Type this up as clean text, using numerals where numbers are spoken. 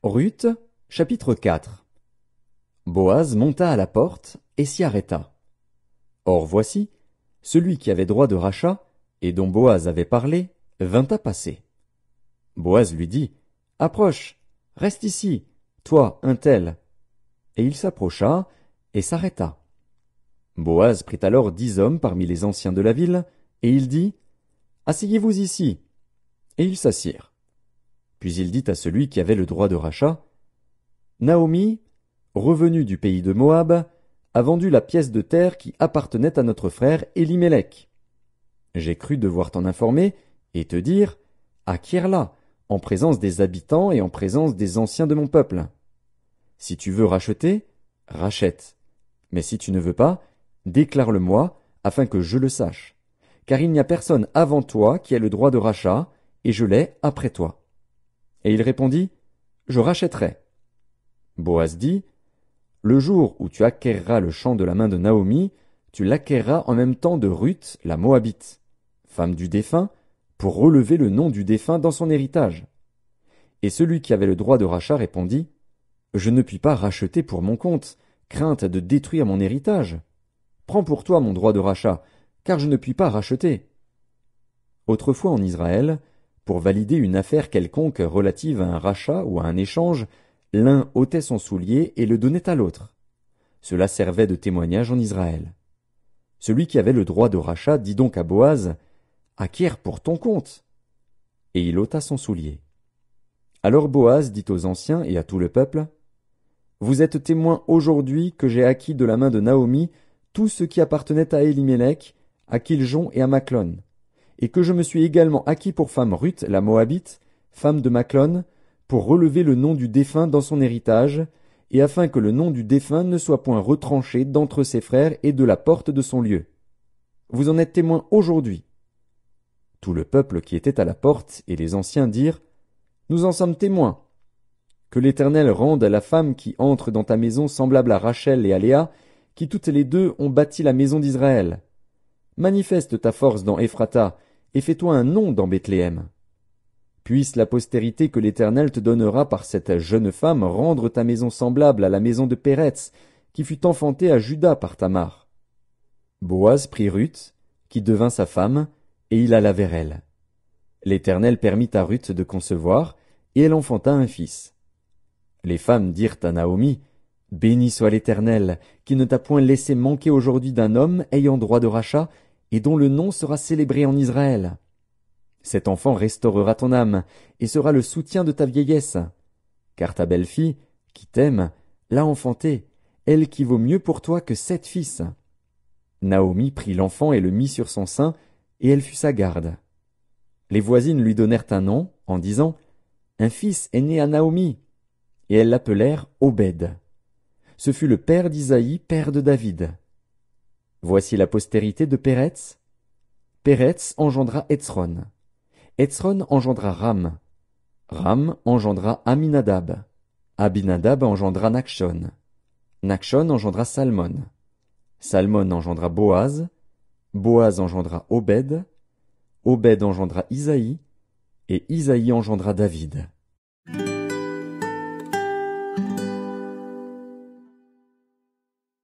Ruth, chapitre 4. Boaz monta à la porte et s'y arrêta. Or voici, celui qui avait droit de rachat, et dont Boaz avait parlé, vint à passer. Boaz lui dit, « Approche, reste ici, toi, un tel. » Et il s'approcha et s'arrêta. Boaz prit alors 10 hommes parmi les anciens de la ville, et il dit, « Asseyez-vous ici. » Et ils s'assirent. Puis il dit à celui qui avait le droit de rachat, « Naomi, revenue du pays de Moab, a vendu la pièce de terre qui appartenait à notre frère Élimélec. J'ai cru devoir t'en informer et te dire, acquiers-la, en présence des habitants et en présence des anciens de mon peuple. Si tu veux racheter, rachète. Mais si tu ne veux pas, déclare-le-moi, afin que je le sache. Car il n'y a personne avant toi qui ait le droit de rachat, et je l'ai après toi. Et il répondit, je rachèterai. Boaz dit, le jour où tu acquerras le champ de la main de Naomi, tu l'acquerras en même temps de Ruth, la Moabite, femme du défunt, pour relever le nom du défunt dans son héritage. Et celui qui avait le droit de rachat répondit, je ne puis pas racheter pour mon compte, crainte de détruire mon héritage. Prends pour toi mon droit de rachat, car je ne puis pas racheter. Autrefois en Israël, pour valider une affaire quelconque relative à un rachat ou à un échange, l'un ôtait son soulier et le donnait à l'autre. Cela servait de témoignage en Israël. Celui qui avait le droit de rachat dit donc à Boaz, « Acquiers pour ton compte. » Et il ôta son soulier. Alors Boaz dit aux anciens et à tout le peuple, « Vous êtes témoins aujourd'hui que j'ai acquis de la main de Naomi tout ce qui appartenait à Élimélec, à Kiljon et à Machlon, et que je me suis également acquis pour femme Ruth la Moabite, femme de Machlon, pour relever le nom du défunt dans son héritage, et afin que le nom du défunt ne soit point retranché d'entre ses frères et de la porte de son lieu. Vous en êtes témoins aujourd'hui. » Tout le peuple qui était à la porte et les anciens dirent, « Nous en sommes témoins. Que l'Éternel rende à la femme qui entre dans ta maison semblable à Rachel et à Léa, qui toutes les deux ont bâti la maison d'Israël. Manifeste ta force dans Ephrata, et fais-toi un nom dans Bethléem. Puisse la postérité que l'Éternel te donnera par cette jeune femme rendre ta maison semblable à la maison de Péretz, qui fut enfantée à Juda par Tamar. » Boaz prit Ruth, qui devint sa femme, et il alla vers elle. L'Éternel permit à Ruth de concevoir, et elle enfanta un fils. Les femmes dirent à Naomi, « Béni soit l'Éternel, qui ne t'a point laissé manquer aujourd'hui d'un homme ayant droit de rachat, et dont le nom sera célébré en Israël. Cet enfant restaurera ton âme, et sera le soutien de ta vieillesse. Car ta belle-fille, qui t'aime, l'a enfanté, elle qui vaut mieux pour toi que 7 fils. » Naomi prit l'enfant et le mit sur son sein, et elle fut sa garde. Les voisines lui donnèrent un nom, en disant, « Un fils est né à Naomi. » Et elles l'appelèrent Obed. Ce fut le père d'Isaïe, père de David. Voici la postérité de Péretz. Péretz engendra Hetzron. Hetzron engendra Ram. Ram engendra Aminadab. Abinadab engendra Nachshon. Nachshon engendra Salmon. Salmon engendra Boaz. Boaz engendra Obed. Obed engendra Isaïe. Et Isaïe engendra David.